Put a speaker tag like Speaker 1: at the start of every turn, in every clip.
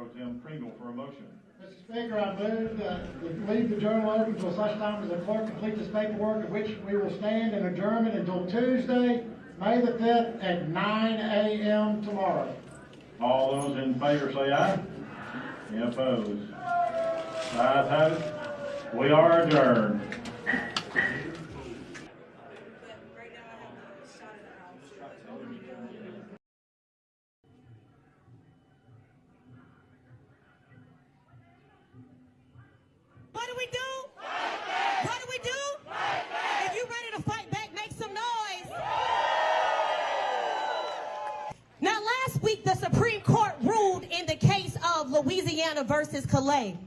Speaker 1: Pro Tem Pringle for a motion.
Speaker 2: Mr. Speaker, I move to leave the journal open until such time as the clerk completes this paperwork, at which we will stand in adjournment until Tuesday, May the 5th at 9 a.m. tomorrow.
Speaker 1: All those in favor say aye. Any opposed? Ayes have it. We are adjourned.
Speaker 3: What do we do? What do we do? If you ready to fight back, make some noise. Now, last week, the Supreme Court ruled in the case of Louisiana versus Callais.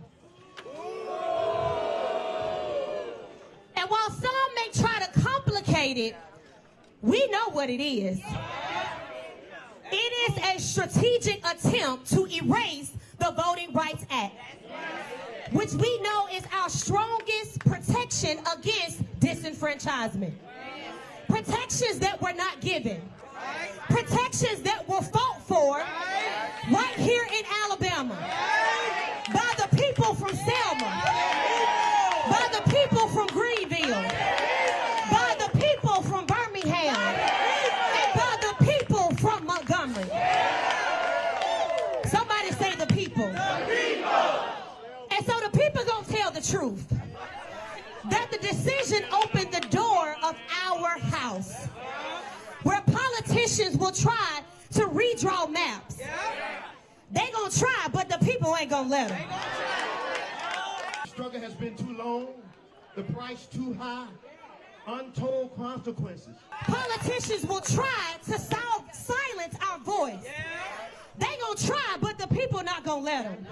Speaker 3: And while some may try to complicate it, we know what it is. It is a strategic attempt to erase the Voting Rights Act, which we know is our strongest protection against disenfranchisement. Protections that were not given. Protections that were fought for right here in Alabama by the people from Selma, by the people from Greenville, by the people from Birmingham, and by the people from Montgomery. Somebody say the people. And so the people gonna tell the truth. That the decision opened the door of our house, where politicians will try to redraw maps. They gonna try, but the people ain't gonna let them.
Speaker 4: The struggle has been too long, the price too high, untold consequences.
Speaker 3: Politicians will try to silence our voice. They gonna try, but the people not gonna let them.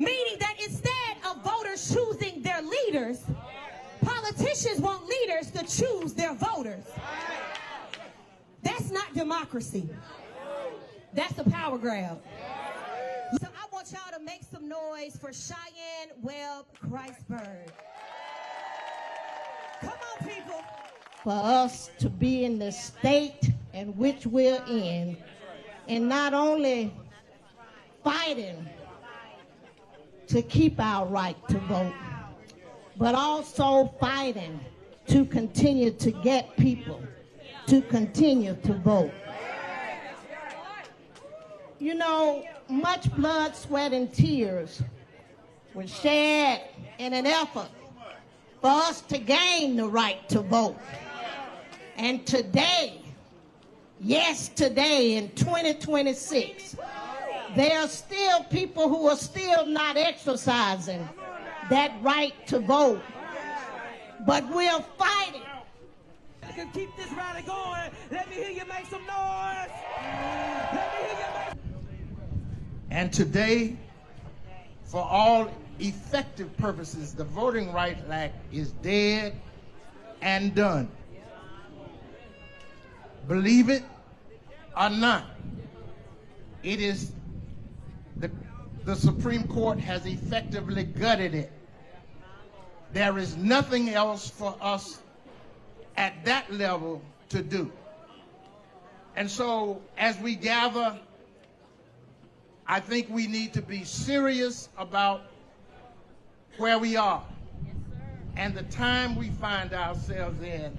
Speaker 3: Meaning that instead of voters choosing their leaders, politicians want leaders to choose their voters. That's not democracy. That's a power grab. So I want y'all to make some noise for Cheyenne Webb Christberg. Come on, people.
Speaker 5: For us to be in the state in which we're in, and not only fighting to keep our right to vote, but also fighting to continue to get people to continue to vote. You know, much blood, sweat, and tears were shed in an effort for us to gain the right to vote. And today, yes, today in 2026, there are still people who are still not exercising that right to vote. But we're fighting.
Speaker 6: I can keep this rally going. Let me hear you make some noise. Let me hear you make.
Speaker 4: And today, for all effective purposes, the Voting Rights Act is dead and done. Believe it or not, it is the Supreme Court has effectively gutted it. There is nothing else for us at that level to do. And so as we gather, I think we need to be serious about where we are and the time we find ourselves in